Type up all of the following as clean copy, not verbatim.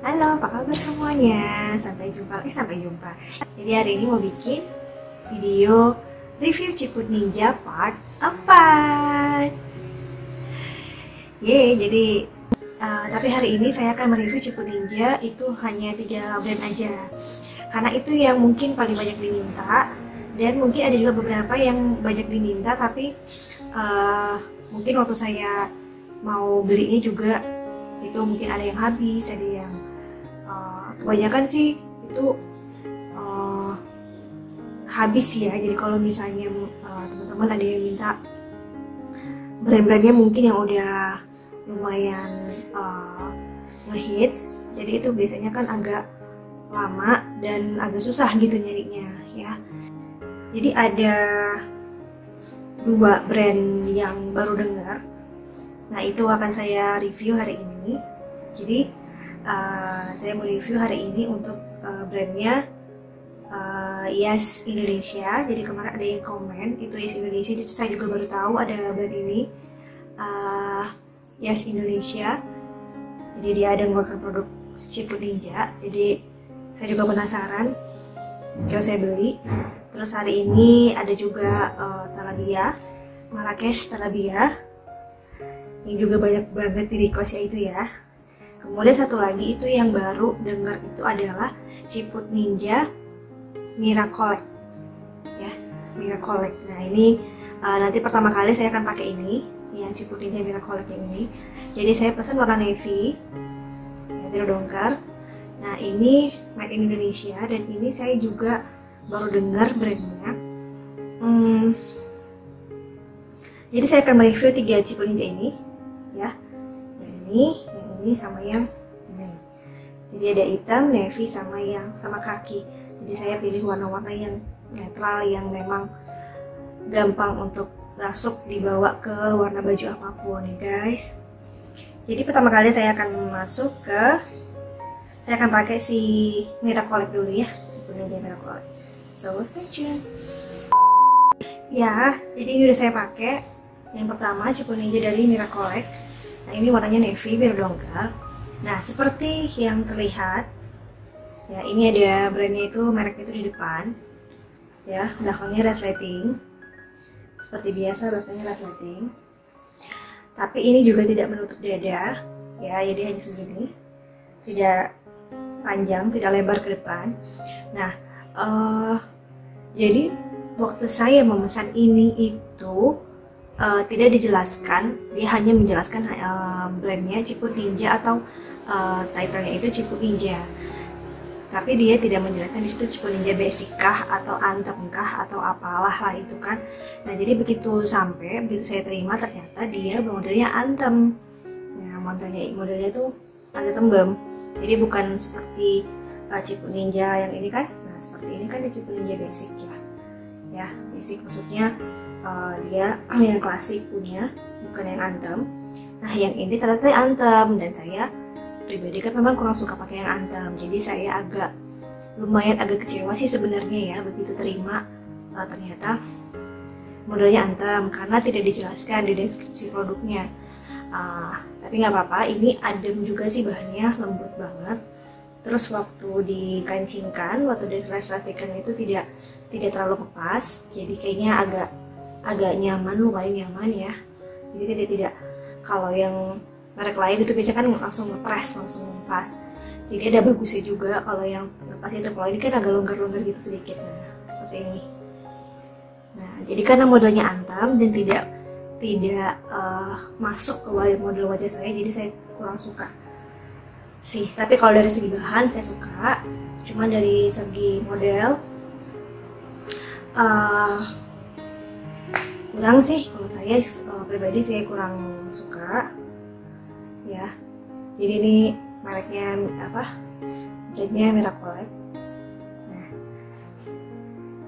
Halo, apa kabar semuanya? Sampai jumpa. Jadi hari ini mau bikin video review Ciput Ninja part 4. Jadi tapi hari ini saya akan mereview Ciput Ninja itu hanya 3 brand aja. Karena itu yang mungkin paling banyak diminta, dan mungkin ada juga beberapa yang banyak diminta tapi mungkin waktu saya mau belinya juga itu mungkin ada yang habis, ada yang kebanyakan sih itu habis ya. Jadi kalau misalnya teman-teman ada yang minta brand-brandnya mungkin yang udah lumayan ngehits, jadi itu biasanya kan agak lama dan agak susah gitu nyarinya ya. Jadi ada 2 brand yang baru dengar. Nah, itu akan saya review hari ini. Jadi saya mau review hari ini untuk brandnya Yes Indonesia. Jadi kemarin ada yang komen itu Yes Indonesia, jadi saya juga baru tahu ada brand ini, Yes Indonesia. Jadi dia ada ngeluarkan produk Ciput Ninja. Jadi saya juga penasaran, kalau saya beli. Terus hari ini ada juga Talabia, Marrakesh Talabia. Ini juga banyak banget di request ya itu ya. Kemudian satu lagi itu yang baru dengar itu adalah Ciput Ninja Miracolect ya, Miracolect. Nah ini nanti pertama kali saya akan pakai ini, yang Ciput Ninja Miracolect yang ini. Jadi saya pesan warna navy ya, biru dongker. Nah ini made in Indonesia, dan ini saya juga baru dengar brandnya. Jadi saya akan mereview 3 Ciput Ninja ini ya, yang ini sama yang ini. Jadi ada hitam, navy, sama kaki. Jadi saya pilih warna-warna yang netral, yang memang gampang untuk masuk dibawa ke warna baju apapun ya guys. Jadi pertama kali saya akan pakai si Miracolect dulu ya, Ciput Ninja Miracolect. So stay tuned. Ya, jadi ini udah saya pakai. Yang pertama Ciput Ninja dari Miracolect. Nah ini warnanya navy, biru dongker. Nah seperti yang terlihat ya, ini ada brandnya itu, mereknya itu di depan ya, belakangnya resleting seperti biasa, belakangnya resleting. Tapi ini juga tidak menutup dada ya, jadi hanya segini, tidak panjang, tidak lebar ke depan. Nah jadi waktu saya memesan ini itu tidak dijelaskan, dia hanya menjelaskan brandnya Ciput Ninja atau titlenya itu Ciput Ninja, tapi dia tidak menjelaskan di situ Ciput Ninja basic kah atau anthem kah atau apalah lah itu kan. Nah jadi begitu saya terima, ternyata dia modelnya anthem. Nah modelnya tuh anthem BEM, jadi bukan seperti Ciput Ninja yang ini kan. Nah seperti ini kan di Ciput Ninja basic ya basic maksudnya dia yang klasik punya, bukan yang anthem. Nah yang ini ternyata anthem, dan saya pribadi kan memang kurang suka pakai yang anthem. Jadi saya lumayan agak kecewa sih sebenarnya ya, begitu terima ternyata modelnya anthem, karena tidak dijelaskan di deskripsi produknya. Tapi nggak apa-apa, ini adem juga sih, bahannya lembut banget. Terus waktu dikancingkan, waktu direlaksasikan itu tidak terlalu kepas, jadi kayaknya agak nyaman, lumayan nyaman ya. Jadi tidak kalau yang merek lain itu biasanya kan langsung ngepres, langsung ngepas. Jadi ada bagusnya juga kalau yang ngepas itu. Kalau ini kan agak longgar-longgar gitu sedikit. Nah seperti ini. Nah jadi karena modelnya anthem dan tidak masuk ke model wajah saya, jadi saya kurang suka sih. Tapi kalau dari segi bahan saya suka, cuma dari segi model kurang sih. Kalau saya pribadi saya kurang suka ya. Jadi ini mereknya brandnya Miracolect. Nah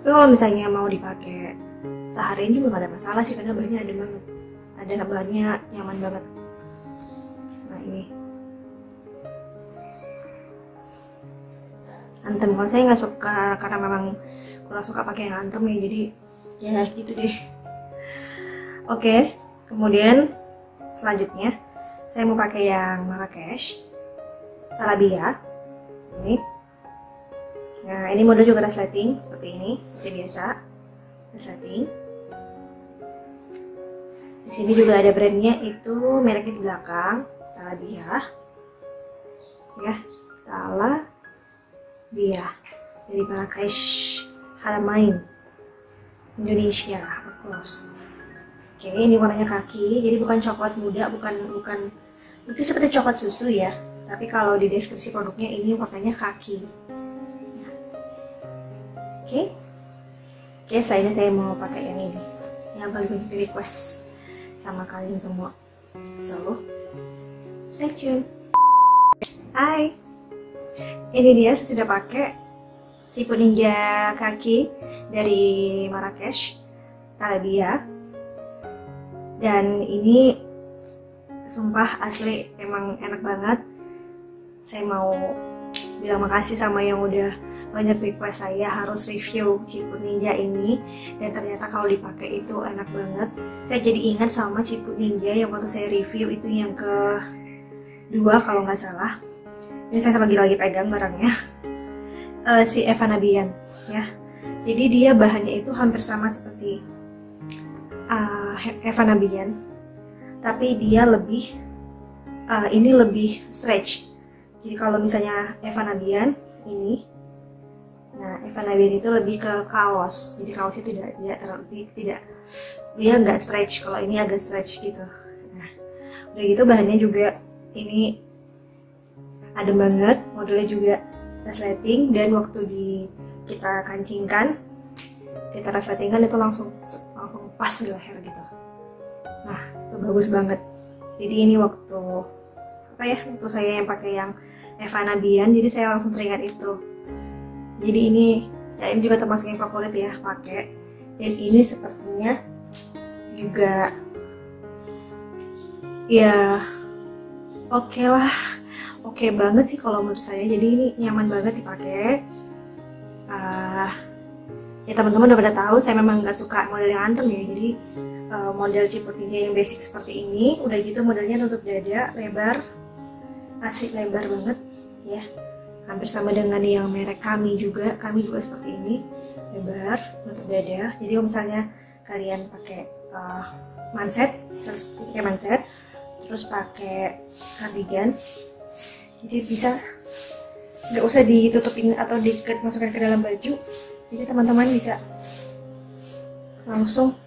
tapi kalau misalnya mau dipakai seharian juga gak ada masalah sih, karena bahannya adem banget, ada bahannya nyaman banget. Nah ini anthem, kalau saya nggak suka karena memang kurang suka pakai yang anthem ya, jadi ya gitu deh. Oke, kemudian selanjutnya saya mau pakai yang Marrakesh Talabia ini. Nah, ini model juga resleting seperti ini, seperti biasa resleting. Di sini juga ada brandnya, itu mereknya di belakang, Talabia ya, Talabia dari Marrakesh Haramain Indonesia, of course. Oke, ini warnanya kaki, jadi bukan coklat muda, bukan mungkin seperti coklat susu ya, tapi kalau di deskripsi produknya ini warnanya kaki. Oke, selanjutnya saya mau pakai yang ini, yang paling banyak di request sama kalian semua. So, stay tune. Hai, ini dia, saya sudah pakai siput ninja kaki dari Marrakesh Talabia, dan ini sumpah asli emang enak banget. Saya mau bilang makasih sama yang udah banyak request saya harus review Ciput Ninja ini, dan ternyata kalau dipakai itu enak banget. Saya jadi ingat sama Ciput Ninja yang waktu saya review itu yang kedua kalau nggak salah. Ini saya lagi pegang barangnya, si Evanabian ya. Jadi dia bahannya itu hampir sama seperti Evanabian, tapi dia lebih ini lebih stretch. Jadi kalau misalnya Evanabian ini, nah Evanabian itu lebih ke kaos, jadi kaosnya tidak dia nggak stretch. Kalau ini agak stretch gitu. Nah, udah gitu bahannya juga ini adem banget, modelnya juga resleting, dan waktu kita kancingkan, kita resletingkan itu langsung pas di leher gitu. Nah, itu bagus banget. Jadi ini waktu saya yang pakai yang Evanabian, jadi saya langsung teringat itu. Jadi ini juga termasuk yang favorit ya pakai. Dan ini sepertinya juga ya oke lah, oke banget sih kalau menurut saya. Jadi ini nyaman banget dipakai. Ya teman-teman udah pada tahu saya memang nggak suka model yang anteng ya. Jadi model Ciput Ninja yang basic seperti ini, udah gitu modelnya tutup dada lebar, asik lebar banget ya, hampir sama dengan yang merek kami juga seperti ini, lebar tutup dada. Jadi kalau misalnya kalian pakai manset, pakai manset terus pakai cardigan, jadi bisa nggak usah ditutupin atau dimasukkan ke dalam baju, jadi teman-teman bisa langsung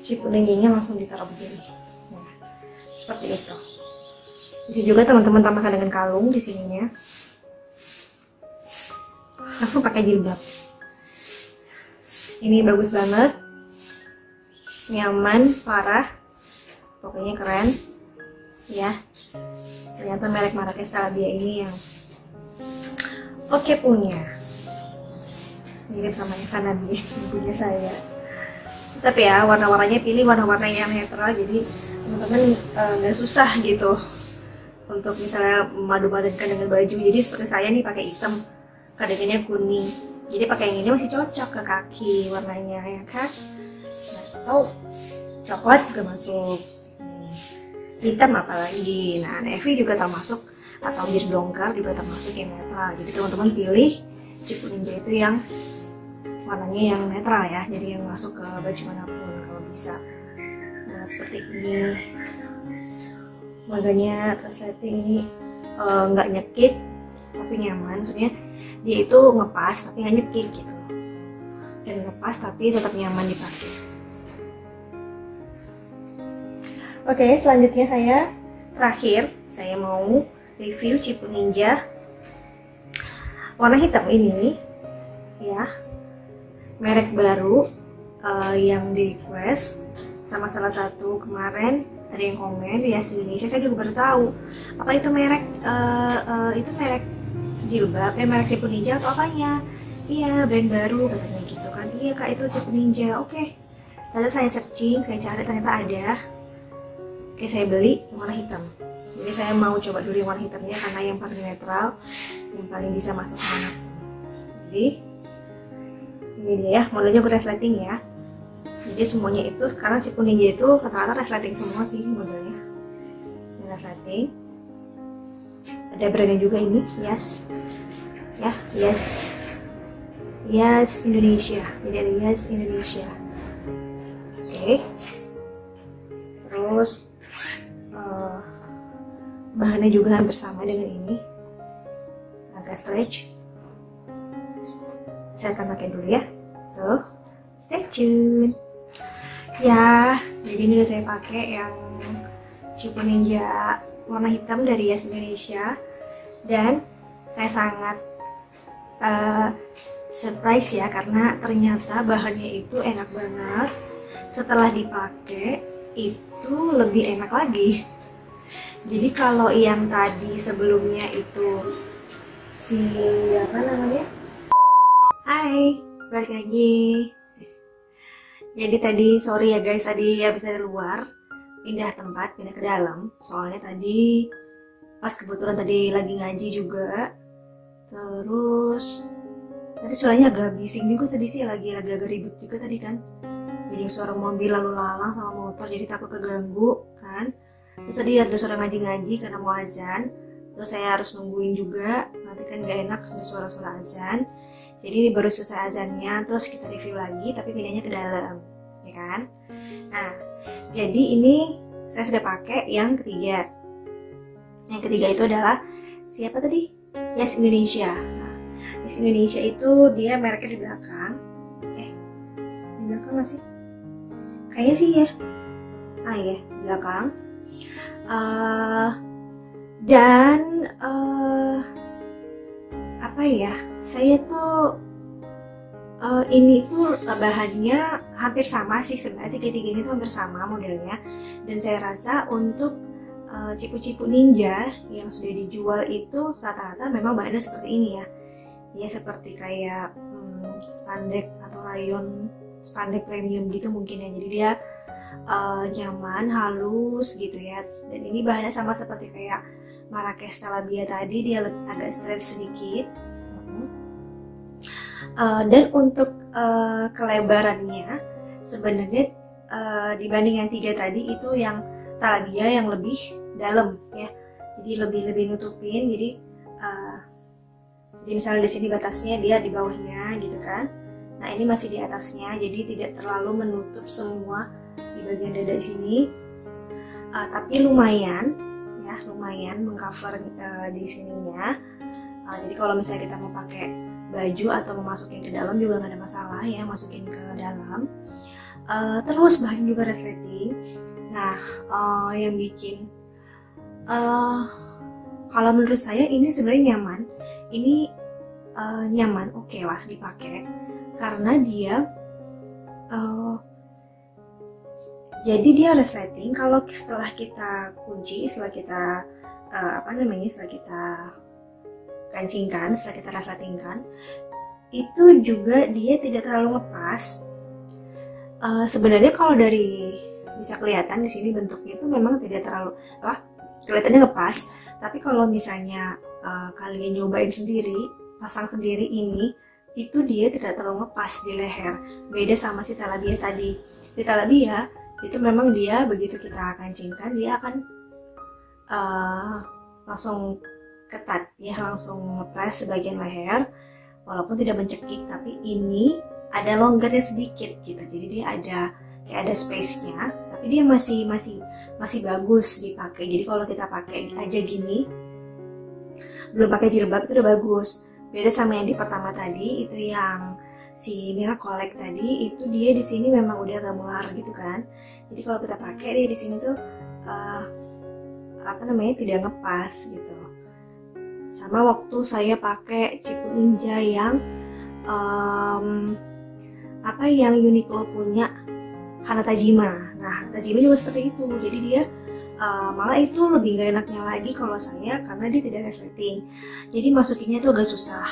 Ciput Ninjanya langsung ditaruh begini. Nah, seperti itu. Bisa juga teman-teman tambahkan dengan kalung di sininya. Langsung pakai jilbab. Ini bagus banget, nyaman parah, pokoknya keren ya. Ternyata merek Marrakesh Talabia ini yang oke punya, mirip sama Evanabian yang punya saya. Tapi ya warna-warnanya pilih warna-warna yang netral, jadi teman-teman nggak susah gitu untuk misalnya madu-padankan dengan baju. Jadi seperti saya nih pakai hitam, cardigannya kuning, jadi pakai yang ini masih cocok ke kaki warnanya ya kan. Nah, atau coklat juga masuk, hitam apalagi. Nah, navy juga termasuk, atau bir dongkar juga termasuk yang netral. Jadi teman-teman pilih Ciput Ninja itu yang warnanya yang netral ya, jadi yang masuk ke baju manapun kalau bisa. Nah, seperti ini modelnya resleting ini, nggak nyekit tapi nyaman, maksudnya dia itu ngepas tapi nggak nyekit gitu, dan ngepas tapi tetap nyaman dipakai. Oke, selanjutnya saya mau review Ciput Ninja warna hitam ini ya, merek baru yang di request sama salah satu kemarin ada yang komen di Indonesia. Saya juga baru tahu apa itu merek itu merek jilbab, merek Ciput Ninja atau apanya. Iya, brand baru katanya gitu kan. Iya kak, itu Ciput Ninja. Oke, lalu saya searching, saya cari, ternyata ada. Oke, saya beli yang warna hitam. Jadi saya mau coba dulu yang warna hitamnya karena yang paling netral, yang paling bisa masuk mana. Jadi ini dia ya, modelnya gue resleting ya. Jadi semuanya itu sekarang Ciput Ninja itu rata-rata resleting semua sih modelnya. resleting. Ada brandnya juga ini, Yes ya, Yes Indonesia. Jadi ada Yes Indonesia. Oke. Terus bahannya juga hampir sama dengan ini, agak stretch. Saya akan pakai dulu ya, so stay tune ya. Jadi ini udah saya pakai yang Cipu Ninja warna hitam dari Yes Indonesia, dan saya sangat surprise ya, karena ternyata bahannya itu enak banget. Setelah dipakai itu lebih enak lagi. Jadi kalau yang tadi sebelumnya itu si apa namanya, hai, balik lagi. Jadi tadi sorry ya guys, tadi habis dari luar pindah tempat, pindah ke dalam. Soalnya tadi pas kebetulan tadi lagi ngaji juga. Terus tadi suaranya agak bising juga tadi sih, lagi agak ribut juga tadi kan. Jadi suara mobil lalu lalang sama motor, jadi takut keganggu kan. Terus tadi ada suara ngaji-ngaji karena mau azan. Terus saya harus nungguin juga, nanti kan gak enak ada suara-suara azan. Jadi baru selesai azannya, terus kita review lagi, tapi pindahnya ke dalam, ya kan? Nah, jadi ini saya sudah pakai yang ketiga. Yang ketiga itu adalah siapa tadi? Yes Indonesia. Nah, Yes Indonesia itu dia mereknya di belakang. Di belakang nggak sih? Kayaknya sih ya. Ah ya, di belakang. Dan apa ya? Saya tuh ini tuh bahannya hampir sama sih sebenarnya, tiga-tiganya itu hampir sama modelnya. Dan saya rasa untuk cipu-cipu ninja yang sudah dijual itu rata-rata memang bahannya seperti ini ya. Ya seperti kayak spandek atau rayon spandek premium gitu mungkin ya. Jadi dia nyaman, halus gitu ya. Dan ini bahannya sama seperti kayak Marrakesh Talabia tadi, dia agak stretch sedikit. Dan untuk kelebarannya sebenarnya dibanding yang tiga tadi itu yang Talabia yang lebih dalam ya, jadi lebih nutupin. Jadi misalnya di sini batasnya dia di bawahnya gitu kan. Nah ini masih di atasnya, jadi tidak terlalu menutup semua di bagian dada sini, tapi lumayan ya, lumayan mengcover di sininya. Jadi kalau misalnya kita mau pakai baju atau mau masukin ke dalam juga nggak ada masalah ya, masukin ke dalam. Terus bahan juga resleting. Nah yang bikin kalau menurut saya ini sebenarnya nyaman. Ini nyaman, oke lah dipakai karena dia jadi dia resleting. Kalau setelah kita kunci, setelah kita setelah kita kancingkan, setelah kita resletingkan, itu juga dia tidak terlalu ngepas. Sebenarnya kalau dari bisa kelihatan di sini bentuknya itu memang tidak terlalu kelihatannya ngepas. Tapi kalau misalnya kalian nyobain sendiri, pasang sendiri ini, itu dia tidak terlalu ngepas di leher. Beda sama si Talabia tadi. Di Talabia itu memang dia begitu kita kancingkan dia akan langsung ketat ya, langsung ngepres sebagian leher walaupun tidak mencekik. Tapi ini ada longgarnya sedikit gitu, jadi dia ada kayak ada space-nya, tapi dia masih bagus dipakai. Jadi kalau kita pakai aja gini belum pakai jilbab itu udah bagus. Beda sama yang di pertama tadi, itu yang si Miracolek tadi, itu dia di sini memang udah agak mular gitu kan. Jadi kalau kita pakai dia di sini tuh tidak ngepas gitu. Sama waktu saya pakai Cipu Ninja yang yang Uniqlo punya Hanatajima. Nah, Hanatajima juga seperti itu. Jadi dia malah itu lebih gak enaknya lagi kalau saya, karena dia tidak resleting. Jadi masukinnya tuh agak susah.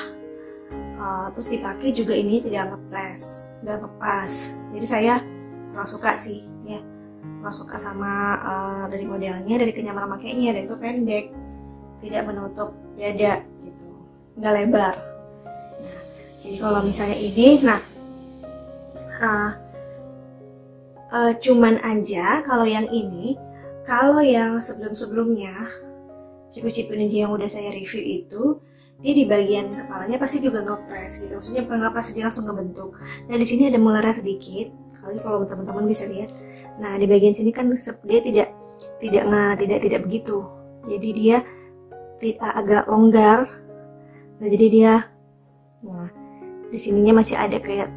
Terus dipakai juga ini tidak ngepres, nggak ngepas. Jadi saya kurang suka sih, ya. Kurang suka sama dari modelnya, dari kenyamanan makainya, dan itu pendek, tidak menutup dada gitu, nggak lebar. Nah, jadi kalau misalnya ini, cuman aja kalau yang ini Kalau yang sebelum-sebelumnya cipu-cipu ninja yang udah saya review itu, dia di bagian kepalanya pasti juga ngepres gitu, maksudnya bukan ngepres, dia langsung ngebentuk. Nah di sini ada melerah sedikit, kalau teman-teman bisa lihat. Nah di bagian sini kan dia tidak begitu, jadi dia agak longgar. Nah jadi dia, nah di sininya masih ada kayak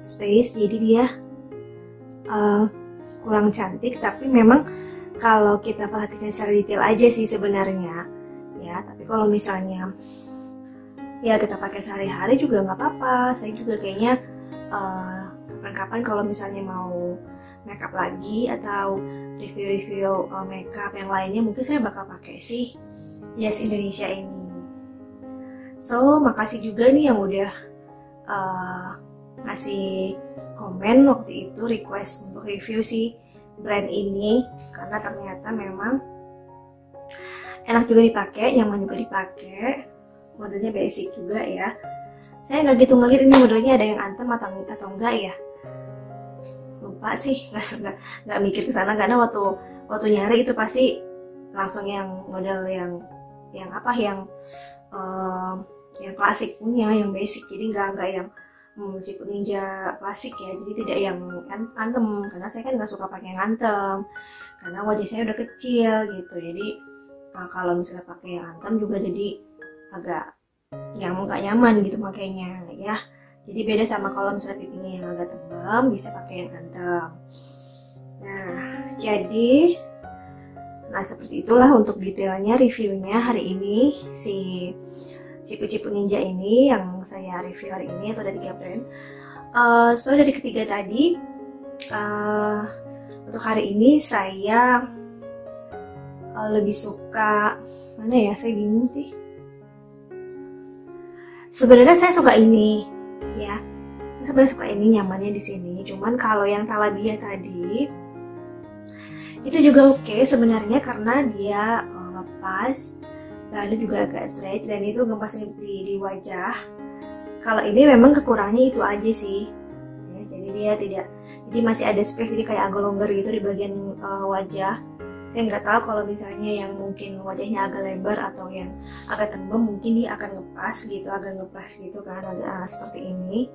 space, jadi dia kurang cantik. Tapi memang kalau kita perhatikan secara detail aja sih sebenarnya ya. Tapi kalau misalnya ya kita pakai sehari-hari juga nggak apa-apa. Saya juga kayaknya kapan-kapan kalau misalnya mau makeup lagi atau review-review makeup yang lainnya, mungkin saya bakal pakai sih Yes Indonesia ini. So makasih juga nih yang udah ngasih komen waktu itu, request untuk review sih brand ini, karena ternyata memang enak juga dipakai, nyaman juga dipakai, modelnya basic juga ya. Saya nggak gitu ngeliat ini modelnya ada yang anthem atau enggak ya, lupa sih, nggak mikir ke sana, karena waktu nyari itu pasti langsung yang model yang klasik punya, yang basic, jadi nggak yang cipu ninja klasik ya, jadi tidak yang anthem, karena saya kan nggak suka pakai yang anthem karena wajah saya udah kecil gitu. Jadi kalau misalnya pakai yang anthem juga jadi agak yang nggak nyaman gitu makanya ya. Jadi beda sama kalau misalnya pipinya yang agak tebal bisa pakai yang anthem. Nah seperti itulah untuk detailnya reviewnya hari ini si cipu-cipu ninja ini yang saya review hari ini. So ada 3 brand. So dari ketiga tadi, untuk hari ini saya lebih suka mana ya? Saya bingung sih. Sebenarnya saya suka ini, ya. Saya sebenarnya suka ini, nyamannya di sini. Cuman kalau yang Talabia tadi itu juga oke sebenarnya, karena dia lepas. Lalu juga agak stretch dan itu ngepas di wajah. Kalau ini memang kekurangannya itu aja sih ya, jadi dia jadi masih ada space, jadi kayak agak longgar gitu di bagian wajah. Saya nggak tahu kalau misalnya yang mungkin wajahnya agak lebar atau yang agak tembem, mungkin dia akan ngepas gitu, agak ngepas gitu kan, agak seperti ini.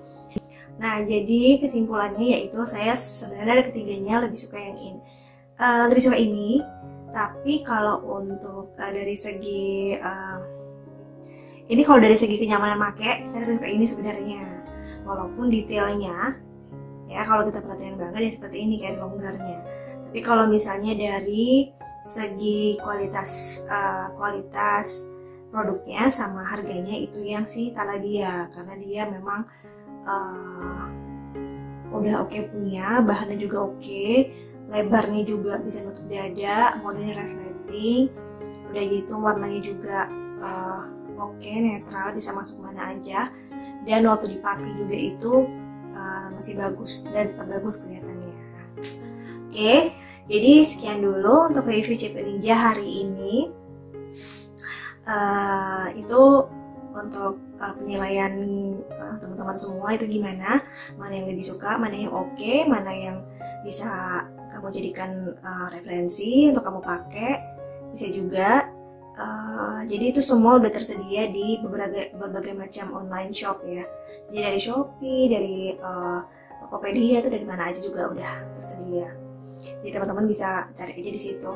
Nah jadi kesimpulannya yaitu saya sebenarnya dari ketiganya lebih suka yang ini, lebih suka ini. Tapi kalau untuk dari segi ini, kalau dari segi kenyamanan pakai, saya lebih suka ini sebenarnya. Walaupun detailnya ya kalau kita perhatikan banget ya seperti ini kan longgarnya. Tapi kalau misalnya dari segi kualitas produknya sama harganya, itu yang si Talabia, karena dia memang udah oke punya, bahannya juga oke. Lebarnya juga bisa nutup dada, modelnya resleting, udah gitu warnanya juga oke, netral, bisa masuk mana aja, dan waktu dipakai juga itu masih bagus dan tetap bagus kelihatannya. Oke, jadi sekian dulu untuk review cipu ninja hari ini. Itu untuk penilaian teman-teman semua itu gimana, mana yang lebih suka, mana yang oke, mana yang bisa kamu jadikan referensi untuk kamu pakai, bisa juga. Jadi itu semua udah tersedia di berbagai macam online shop ya. Jadi dari Shopee, dari Tokopedia, itu dari mana aja juga udah tersedia. Jadi teman-teman bisa cari aja di situ.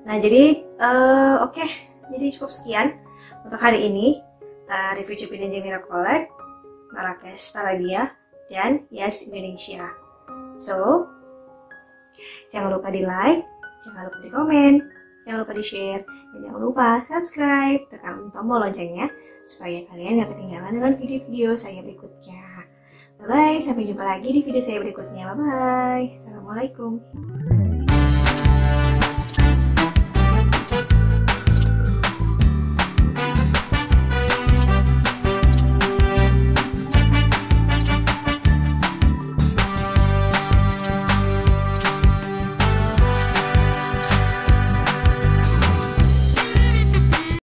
Nah jadi oke, jadi cukup sekian untuk hari ini review cipu ninja Miracolect, Marrakesh Talabia, dan Yes Indonesia. So jangan lupa di like, jangan lupa di komen, jangan lupa di share, dan jangan lupa subscribe, tekan tombol loncengnya supaya kalian gak ketinggalan dengan video-video saya berikutnya. Bye bye, sampai jumpa lagi di video saya berikutnya. Bye bye, assalamualaikum.